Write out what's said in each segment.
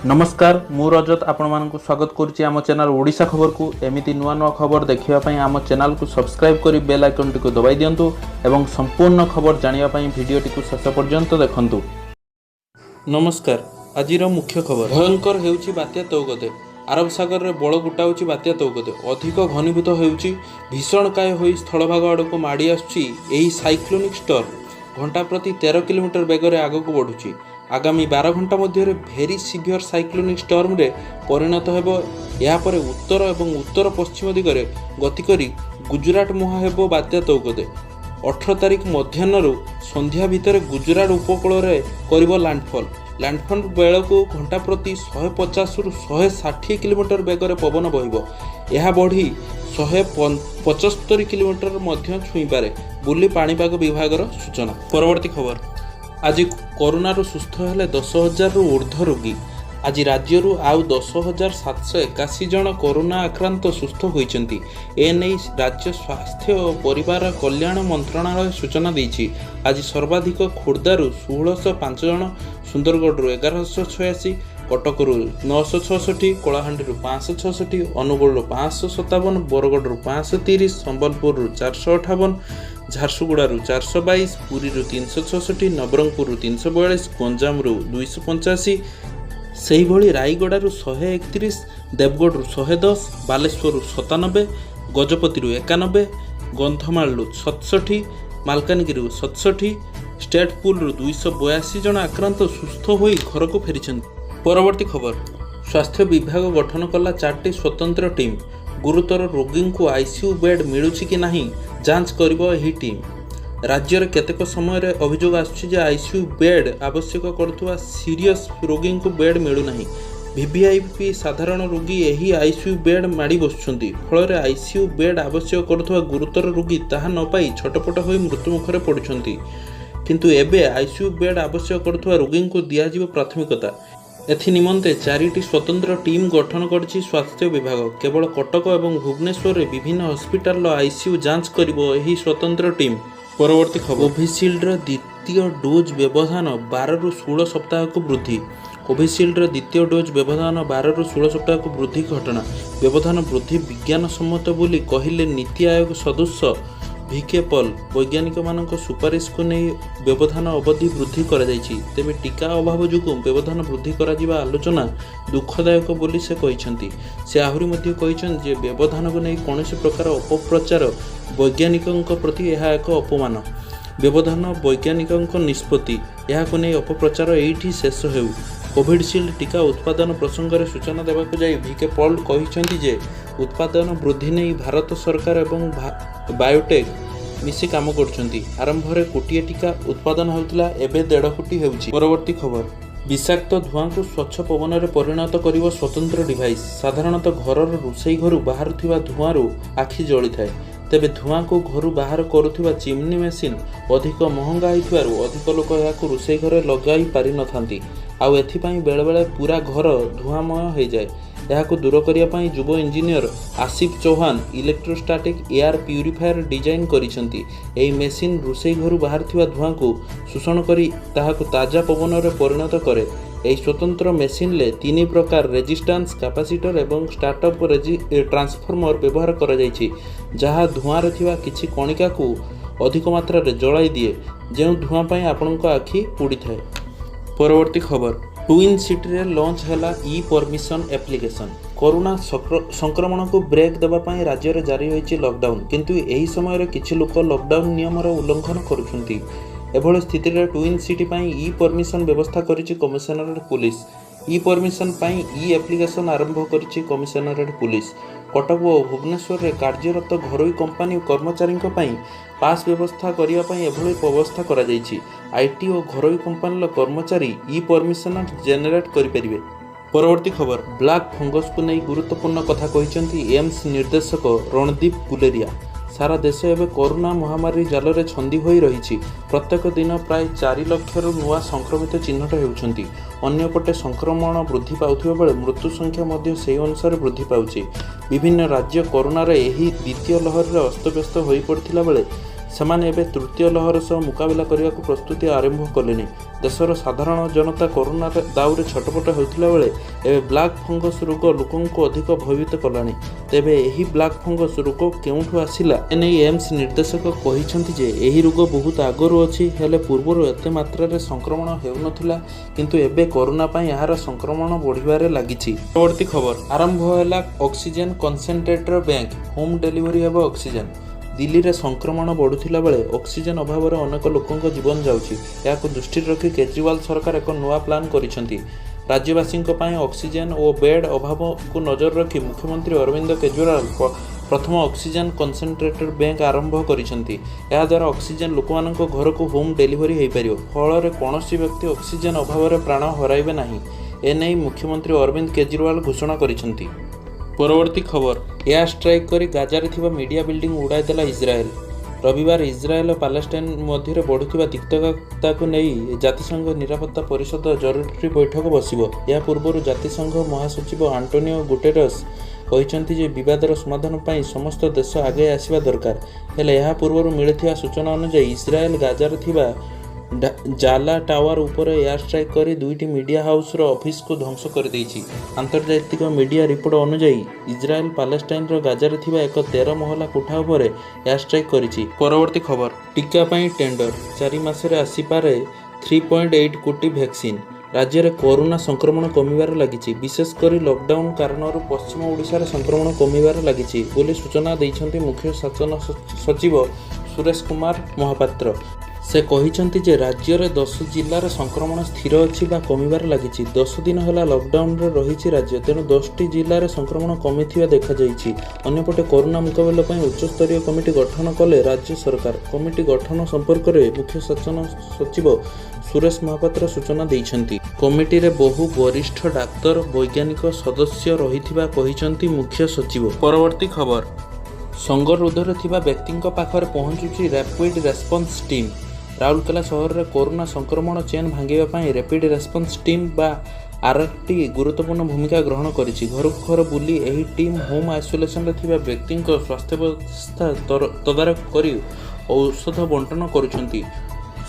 नमस्कार मु रजत आपण मानक स्वागत करुच्ची आम चैनल ओडिशा खबर को एमिति नुआ नुआ खबर देखिए आम चैनल को सब्सक्राइब कर बेल आइकन टी दबाई दिंतु एवं संपूर्ण खबर जानापी भिडियो टी शेष पर्यंत देखंतु। नमस्कार आज मुख्य खबर भयंकर हेउची बात्या तौगते आरब सागर रे बड़ गुटाउची बात्या तौगते अधिक घनीभूत हेउची भीषणकाय होई स्थलभाग आड़क माड़ी आसुची एही साइक्लोनिक स्टर्म घंटा प्रति 13 किलोमीटर बेगर आग को बढ़ुची। आगामी 12 घंटा मध्य भेरी सिवियर साइक्लोनिक स्टर्म रे परिणत हेबो। यापर उत्तर एवं उत्तर पश्चिम दिगरे गति करी गुजरात मुहां हेबो बात्या तौगते। 18 तारिख मध्याह्नरु संध्या भितर गुजरात उपकूल रे करिबो लैंडफॉल बेल को घंटा प्रति 150 रु 160 किलोमीटर बेगर पवन बहिबो। यह बढ़ी 175 किलोमीटर मध्य छुईपारे बुली पाणीपाग विभागर सूचना। परवर्ती खबर आज कोरोना सुस्थ हेले 10,000 रु ऊर्ध्व रोगी। आज राज्य आउ 10,781 जन कोरोना आक्रांत सुस्थ होइचंती। एने राज्य स्वास्थ्य और परिवार कल्याण मंत्रणालय सूचना देइछि। आज सर्वाधिक खोर्धारु 1,605 जन, सुंदरगढ़ 1,186, कटक 966, कलाहांडी 566, अनुगुल 557, बरगढ़ 530, संबलपुर 458, झारसुगुड़ा 422, पुरी 366, नवरंगपुर 342, गंजाम 285, से भली रायगड़ा 131, देवगढ़ 110, बालेश्वर 97, गजपति 91, गंधमाल 67, मालकानगिरी 67, स्टेटपुल 282 जन आक्रांत सुस्थ होई घर को फेरी। परवर्ती खबर स्वास्थ्य विभाग गठन कला 4टी स्वतंत्र टीम। गुरुतर रोगी को आईसीयू बेड मिलूची कि नहीं जांच करिबो एही टीम। राज्य में केतेक समय रे अभियोग आसुछि आईसीयू बेड आवश्यक करुवा सीरियस रोगी को बेड मिलूना। वीवीआईपी साधारण रोगी यही आईसीयू बेड माड़ी बसुंट फल आईसीयू बेड आवश्यक करुवा गुरुतर रोगी ताहा न पाई छटपट हो मृत्युमुखरे पड़ुछंती। किंतु एबे आईसीयू बेड आवश्यक करुवा रोगी को दियाजिबो प्राथमिकता। एथि निमंते 4टी स्वतंत्र टीम गठन करछि स्वास्थ्य विभाग। केवल कटक एवं भुवनेश्वर रे विभिन्न हॉस्पिटल आईसीयू जांच करिबो एही स्वतंत्र टीम। परवर्ती खबर कोविशील्ड द्वितीय डोज व्यवधान 12 रु 16 सप्ताह को वृद्धि। कोविशील्ड द्वितीय डोज व्यवधान 12 रु 16 सप्ताह को वृद्धि घटना। व्यवधान वृद्धि विज्ञान सम्मत बोली कहिले नीति आयोग सदस्य भिके पॉल। वैज्ञानिक मानक सुपारिश को नहीं व्यवधान अवधि वृद्धि करा जायछि। तेबे टीका अभाव जोगु व्यवधान वृद्धि करा जिबा आलोचना दुखदायक बोली से कहिसंती। से आहुरी मध्ये कहिसंत जे व्यवधान को नहीं कोनोसी प्रकार अपप्रचार वैज्ञानिकଙ୍କ प्रति यह एक अपमान। व्यवधान वैज्ञानिकଙ୍କ निष्पत्ति यह नहीं अपप्रचार एठी शेष हेउ। कोविशील्ड टीका उत्पादन प्रसंग में सूचना देवाक जाई भिके पॉल कहिसंती जे उत्पादन वृद्धि नहीं भारत सरकार एवं बायोटेक मिसी काम करछंती। आरंभ रे कोटिए टीका उत्पादन होउतला एबे 1.5 कोटी हेउची। परवर्ती खबर विषाक्त धुआं को स्वच्छ पवन रे परिणत करिवो स्वतंत्र डिवाइस। साधारणतः घर रोषेई घरु बाहरुथिबा धुआं रु आखि जळी थाए। तेबे धुआं को घरु बाहर करुथिबा चिमनी मेसिन अधिक महंगा होइथिबारु अधिक लोक याकु रोषेई घरे लगाई पारि नथांती। आउ एथिपाई बेले बेले पूरा घर धुआंमय हो जाए। यह दूर करने युव engineer Asif Chauhan electrostatic air purifier design करिसेंती। एही मेसिन रोषेई घरु बाहर थिबा धुआं को शोषण करी ताहाकु ताजा पवन रे परिणत करे। एही स्वतंत्र मेसिन ले 3 प्रकार रेजिस्टेंस कैपेसिटर एवं स्टार्टअप ट्रांसफॉर्मर व्यवहार करा जायछि जहा धुआं रे थिबा किछि कणिका को अधिक मात्रा रे जळाई दिए जेउ धुआं पई आपनक आखि पुडी थाए। परवर्ती खबर ट्विन सिटी रे लॉन्च हैला ई परमिशन एप्लिकेशन। कोरोना संक्रमण को ब्रेक देवाई राज्य में जारी होइछि लॉकडाउन। किंतु एही समय रे किछि लोक लॉकडाउन नियम उल्लंघन करुछंती। एभଳି स्थिति रे ट्विन सिटी पई ई परमिशन व्यवस्था करिछि कमिशनरेट पुलिस। ई परमिशन पई ई एप्लिकेशन आरंभ करिछि कमिशनरेट पुलिस। कटक और भुवनेश्वर रे कार्यरत घरोई कंपनी कर्मचारी पास व्यवस्था करने एभଳି व्यवस्था करा जायछि। आईटी और घरोई कंपनी कर्मचारी ई परमिशन जेनेरेट करें। परवर्ती खबर ब्लैक फंगस को नहीं गुरुत्वपूर्ण कथा कहिसेंती एम्स निर्देशक रणदीप गुलेरिया। सारा देश एवं कोरोना महामारी जाल में छंदी हो रही। प्रत्येक दिन प्राय 4 लाख नुआ संक्रमित चिन्हट होउछंती। अन्यपटे संक्रमण वृद्धि पाउथिबा बेले मृत्यु संख्या मध्य से अनुसार वृद्धि पाउछि। विभिन्न राज्य कोरोना रे एही द्वितीय लहर रे अस्तव्यस्त होई पड़थिला बेले ସେମାନେ ଏବେ ତୃତୀୟ ଲହର ସହ ମୁକାବିଲା କରିବାକୁ ପ୍ରସ୍ତୁତି ଆରମ୍ଭ କଲେଣି। ଦେଶର ସାଧାରଣ ଜନତା କରୋନା ଦାଉରେ ଛଟପଟ ହେଉଥିଲା ବେଳେ ଏବେ ବ୍ଲାକ୍ ଫଙ୍ଗସ୍ ରୋଗ ଲୋକଙ୍କୁ ଅଧିକ ଭୟଭୀତ କଲାଣି। ତେବେ ଏହି ବ୍ଲାକ୍ ଫଙ୍ଗସ୍ ରୋଗ କେଉଁଠୁ ଆସିଲା ଏନେଇ ଏମ୍ସ ନିର୍ଦ୍ଦେଶକ କହିଛନ୍ତି ଯେ ଏହି ରୋଗ ବହୁତ ଆଗରୁ ଅଛି, ହେଲେ ପୂର୍ବରୁ ଏତେ ମାତ୍ରାରେ ସଂକ୍ରମଣ ହେଉନଥିଲା, କିନ୍ତୁ ଏବେ କରୋନା ପାଇଁ ଏହାର ସଂକ୍ରମଣ ବଢ଼ିବାରେ ଲାଗିଛି। ପରବର୍ତ୍ତୀ ଖବର, ଆରମ୍ଭ ହେଲା oxygen concentrator bank, home delivery ହେବ ଅକ୍ସିଜେନ୍। ଦିଲ୍ଲୀରେ ସଂକ୍ରମଣ ବଢ଼ୁଥିଲା ବେଳେ ଅକ୍ସିଜେନ୍ ଅଭାବରେ ଅନେକ ଲୋକଙ୍କ ଜୀବନ ଯାଉଛି। ଏହାକୁ ଦୃଷ୍ଟିରେ ରଖି କେଜରିୱାଲ ସରକାର ଏକ ନୂଆ ପ୍ଲାନ୍ କରିଛନ୍ତି। ରାଜ୍ୟବାସୀଙ୍କ ପାଇଁ ଅକ୍ସିଜେନ୍ ଓ ବେଡ୍ ଅଭାବକୁ ନଜର ରଖି ମୁଖ୍ୟମନ୍ତ୍ରୀ ଅରବିନ୍ଦ କେଜରିୱାଲ ପ୍ରଥମ ଅକ୍ସିଜେନ୍ କନ୍ସେନ୍ଟ୍ରେଟର ବ୍ୟାଙ୍କ ଆରମ୍ଭ କରିଛନ୍ତି। ଏହାଦ୍ୱାରା ଅକ୍ସିଜେନ୍ ଲୋକମାନଙ୍କ ଘରକୁ ହୋମ୍ ଡେଲିଭରି ହୋଇପାରିବ, ଫଳରେ କୌଣସି ବ୍ୟକ୍ତି ଅକ୍ସିଜେନ୍ ଅଭାବରେ ପ୍ରାଣ ହରାଇବେ ନାହିଁ। ଏନେଇ ମୁଖ୍ୟମନ୍ତ୍ରୀ ଅରବିନ୍ଦ କେଜରିୱାଲ ଘୋଷଣା କରିଛନ୍ତି। ପରବର୍ତ୍ତୀ ଖବର, ଏୟାର ଷ୍ଟ୍ରାଇକ୍ କରି ଗାଜାରେ ଥିବା ମିଡିଆ ବିଲ୍ଡିଂ ଉଡ଼ାଇ ଦେଲା ଇସ୍ରାଏଲ। ରବିବାର ଇସ୍ରାଏଲ ଓ ପାଲେଷ୍ଟାଇନ ମଧ୍ୟରେ ବଢ଼ୁଥିବା ତିକ୍ତତାକୁ ନେଇ ଜାତିସଂଘ ନିରାପତ୍ତା ପରିଷଦ ଜରୁରୀ ବୈଠକ ବସିବ। ଏହା ପୂର୍ବରୁ ଜାତିସଂଘ ମହାସଚିବ ଆଣ୍ଟୋନିଓ ଗୁଟେରସ୍ କହିଛନ୍ତି ଯେ ବିବାଦର ସମାଧାନ ପାଇଁ ସମସ୍ତ ଦେଶ ଆଗେଇ ଆସିବା ଦରକାର। ହେଲେ ଏହା ପୂର୍ବରୁ ମିଳିଥିବା ସୂଚନା ଅନୁଯାୟୀ ଇସ୍ରାଏଲ ଗାଜାରେ ଥିବା ଜାଲା ଟାୱାର ଉପରେ ଏୟାର ଷ୍ଟ୍ରାଇକ୍ କରି 2ଟି ମିଡିଆ ହାଉସର ଅଫିସକୁ ଧ୍ୱଂସ କରିଦେଇଛି। ଆନ୍ତର୍ଜାତିକ ମିଡିଆ ରିପୋର୍ଟ ଅନୁଯାୟୀ ଇସ୍ରାଏଲ ପାଲେଷ୍ଟାଇନର ଗାଜାରେ ଥିବା ଏକ 13 ମହଲା କୋଠା ଉପରେ ଏୟାର ଷ୍ଟ୍ରାଇକ୍ କରିଛି। ପରବର୍ତ୍ତୀ ଖବର, ଟିକା ପାଇଁ ଟେଣ୍ଡର, 4 ମାସରେ ଆସିପାରେ 3.8 କୋଟି ଭ୍ୟାକ୍ସିନ୍। ରାଜ୍ୟରେ କରୋନା ସଂକ୍ରମଣ କମିବାରେ ଲାଗିଛି। ବିଶେଷ କରି ଲକଡାଉନ କାରଣରୁ ପଶ୍ଚିମ ଓଡ଼ିଶାରେ ସଂକ୍ରମଣ କମିବାରେ ଲାଗିଛି ବୋଲି ସୂଚନା ଦେଇଛନ୍ତି ମୁଖ୍ୟ ଶାସନ ସଚିବ ସୁରେଶ କୁମାର ମହାପାତ୍ର। ସେ କହିଛନ୍ତି ଯେ ରାଜ୍ୟରେ 10 ଜିଲ୍ଲାରେ ସଂକ୍ରମଣ ସ୍ଥିର ଅଛି ବା କମିବାରେ ଲାଗିଛି। 10 ଦିନ ହେଲା ଲକଡାଉନରେ ରହିଛି ରାଜ୍ୟ, ତେଣୁ 10ଟି ଜିଲ୍ଲାରେ ସଂକ୍ରମଣ କମିଥିବା ଦେଖାଯାଇଛି। ଅନ୍ୟପଟେ କରୋନା ମୁକାବିଲା ପାଇଁ ଉଚ୍ଚସ୍ତରୀୟ କମିଟି ଗଠନ କଲେ ରାଜ୍ୟ ସରକାର। କମିଟି ଗଠନ ସମ୍ପର୍କରେ ମୁଖ୍ୟ ଶାସନ ସଚିବ ସୁରେଶ ମହାପାତ୍ର ସୂଚନା ଦେଇଛନ୍ତି। କମିଟିରେ ବହୁ ବରିଷ୍ଠ ଡାକ୍ତର, ବୈଜ୍ଞାନିକ ସଦସ୍ୟ ରହିଥିବା କହିଛନ୍ତି ମୁଖ୍ୟ ସଚିବ। ପରବର୍ତ୍ତୀ ଖବର, ସଙ୍ଗରୋଧରେ ଥିବା ବ୍ୟକ୍ତିଙ୍କ ପାଖରେ ପହଞ୍ଚୁଛି ରାପିଡ୍ ରେସ୍ପନ୍ସ ଟିମ୍। ରାଉରକେଲା ସହରରେ କରୋନା ସଂକ୍ରମଣ ଚେନ୍ ଭାଙ୍ଗିବା ପାଇଁ ରାପିଡ୍ ରେସ୍ପନ୍ସ ଟିମ୍ ବା RRT ଗୁରୁତ୍ୱପୂର୍ଣ୍ଣ ଭୂମିକା ଗ୍ରହଣ କରିଛି। ଘରକୁ ଘର ବୁଲି ଏହି ଟିମ୍ ହୋମ୍ ଆଇସୋଲେସନରେ ଥିବା ବ୍ୟକ୍ତିଙ୍କ ସ୍ୱାସ୍ଥ୍ୟାବସ୍ଥା ତଦାରଖ କରି ଔଷଧ ବଣ୍ଟନ କରୁଛନ୍ତି।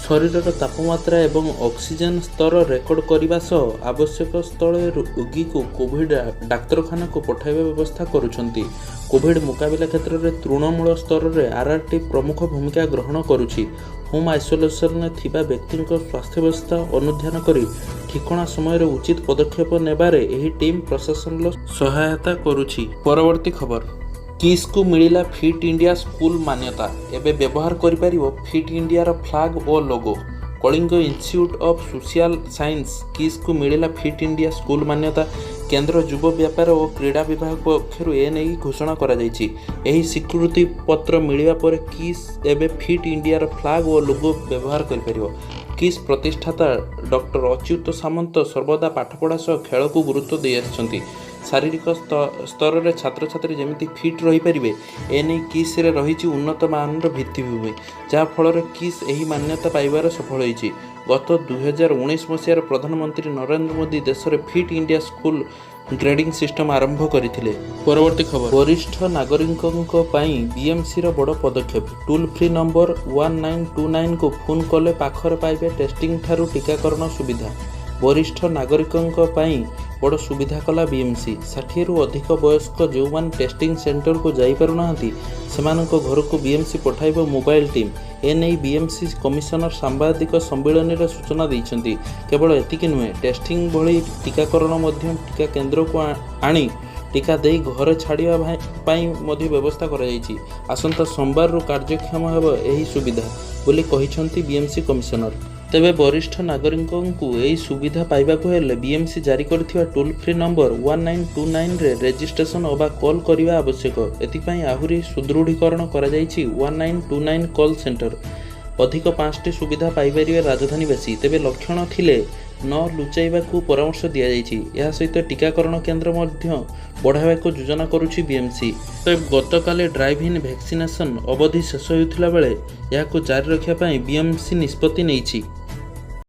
ଶରୀରର ତାପମାତ୍ରା ଏବଂ ଅକ୍ସିଜେନ୍ ସ୍ତର ରେକର୍ଡ କରିବା ସହ ଆବଶ୍ୟକ ସ୍ଥଳେ ରୋଗୀକୁ କୋଭିଡ୍ ଡାକ୍ତରଖାନାକୁ ପଠାଇବା ବ୍ୟବସ୍ଥା କରୁଛନ୍ତି। କୋଭିଡ୍ ମୁକାବିଲା କ୍ଷେତ୍ରରେ ତୃଣମୂଳ ସ୍ତରରେ RRT ପ୍ରମୁଖ ଭୂମିକା ଗ୍ରହଣ କରୁଛି। ହୋମ୍ ଆଇସୋଲେସନରେ ଥିବା ବ୍ୟକ୍ତିଙ୍କ ସ୍ୱାସ୍ଥ୍ୟାବସ୍ଥା ଅନୁଧ୍ୟାନ କରି ଠିକଣା ସମୟରେ ଉଚିତ ପଦକ୍ଷେପ ନେବାରେ ଏହି ଟିମ୍ ପ୍ରଶାସନର ସହାୟତା କରୁଛି। ପରବର୍ତ୍ତୀ ଖବର, କିସ୍କୁ ମିଳିଲା ଫିଟ୍ ଇଣ୍ଡିଆ ସ୍କୁଲ ମାନ୍ୟତା। ଏବେ ବ୍ୟବହାର କରିପାରିବ ଫିଟ୍ ଇଣ୍ଡିଆର flag O logo. Kalinga institute of social science Kisku ମିଳିଲା ଫିଟ୍ ଇଣ୍ଡିଆ ସ୍କୁଲ ମାନ୍ୟତା। କେନ୍ଦ୍ର ଯୁବ ବ୍ୟାପାର ଓ କ୍ରୀଡ଼ା ବିଭାଗ ପକ୍ଷରୁ ଏନେଇ ଘୋଷଣା କରାଯାଇଛି। ଏହି ସ୍ୱୀକୃତି ପତ୍ର ମିଳିବା ପରେ କିସ୍ ଏବେ ଫିଟ୍ ଇଣ୍ଡିଆର ଫ୍ଲାଗ୍ ଓ ଲୋଗୋ ବ୍ୟବହାର କରିପାରିବ। କିସ୍ ପ୍ରତିଷ୍ଠାତା ଡକ୍ଟର ଅଚ୍ୟୁତ ସାମନ୍ତ ସର୍ବଦା ପାଠପଢ଼ା ସହ ଖେଳକୁ ଗୁରୁତ୍ୱ ଦେଇଆସିଛନ୍ତି। ଶାରୀରିକ ସ୍ତରରେ ଛାତ୍ରଛାତ୍ରୀ ଯେମିତି ଫିଟ୍ ରହିପାରିବେ, ଏନେଇ କିସ୍ରେ ରହିଛି ଉନ୍ନତ ମାନର ଭିତ୍ତିଭୂମି, ଯାହାଫଳରେ କିସ୍ ଏହି ମାନ୍ୟତା ପାଇବାରେ ସଫଳ ହୋଇଛି। ଗତ 2019 ମସିହାରେ ପ୍ରଧାନମନ୍ତ୍ରୀ ନରେନ୍ଦ୍ର ମୋଦି ଦେଶରେ fit India school grading system ଆରମ୍ଭ କରିଥିଲେ। ପରବର୍ତ୍ତୀ ଖବର, ବରିଷ୍ଠ ନାଗରିକଙ୍କ ପାଇଁ BMCର ବଡ଼ ପଦକ୍ଷେପ। ଟୋଲ୍ ଫ୍ରି ନମ୍ବର 1929କୁ ଫୋନ୍ କଲେ ପାଖରେ ପାଇବେ ଟେଷ୍ଟିଂ ଠାରୁ ଟିକାକରଣ ସୁବିଧା। ବରିଷ୍ଠ ନାଗରିକଙ୍କ ପାଇଁ ବଡ଼ ସୁବିଧା କଲା BMC। 60ରୁ ଅଧିକ ବୟସ୍କ ଯେଉଁମାନେ ଟେଷ୍ଟିଂ ସେଣ୍ଟରକୁ ଯାଇପାରୁନାହାନ୍ତି, ସେମାନଙ୍କ ଘରକୁ BMC ପଠାଇବ ମୋବାଇଲ ଟିମ୍। ଏନେଇ BMC କମିଶନର ସାମ୍ବାଦିକ ସମ୍ମିଳନୀରେ ସୂଚନା ଦେଇଛନ୍ତି। କେବଳ ଏତିକି ନୁହେଁ, ଟେଷ୍ଟିଂ ଭଳି ଟିକାକରଣ ମଧ୍ୟ ଟିକା କେନ୍ଦ୍ରକୁ ଆଣି ଟିକା ଦେଇ ଘରେ ଛାଡ଼ିବା ପାଇଁ ମଧ୍ୟ ବ୍ୟବସ୍ଥା କରାଯାଇଛି। ଆସନ୍ତା ସୋମବାରରୁ କାର୍ଯ୍ୟକ୍ଷମ ହେବ ଏହି ସୁବିଧା ବୋଲି କହିଛନ୍ତି BMC କମିଶନର। ତେବେ ବରିଷ୍ଠ ନାଗରିକଙ୍କୁ ଏହି ସୁବିଧା ପାଇବାକୁ ହେଲେ BMC ଜାରି କରିଥିବା ଟୋଲ୍ ଫ୍ରି ନମ୍ବର 1929ରେ ରେଜିଷ୍ଟ୍ରେସନ ଅବା କଲ୍ କରିବା ଆବଶ୍ୟକ। ଏଥିପାଇଁ ଆହୁରି ସୁଦୃଢ଼ୀକରଣ କରାଯାଇଛି 1929 କଲ୍ ସେଣ୍ଟର। ଅଧିକ 5ଟି ସୁବିଧା ପାଇପାରିବେ ରାଜଧାନୀବାସୀ। ତେବେ ଲକ୍ଷଣ ଥିଲେ ନ ଲୁଚାଇବାକୁ ପରାମର୍ଶ ଦିଆଯାଇଛି। ଏହା ସହିତ ଟିକାକରଣ କେନ୍ଦ୍ର ମଧ୍ୟ ବଢ଼ାଇବାକୁ ଯୋଜନା କରୁଛି BMC। ଗତକାଲି ଡ୍ରାଇଭ୍ ଇନ୍ ଭ୍ୟାକ୍ସିନେସନ୍ ଅବଧି ଶେଷ ହେଉଥିଲା ବେଳେ ଏହାକୁ ଜାରି ରଖିବା ପାଇଁ BMC ନିଷ୍ପତ୍ତି ନେଇଛି।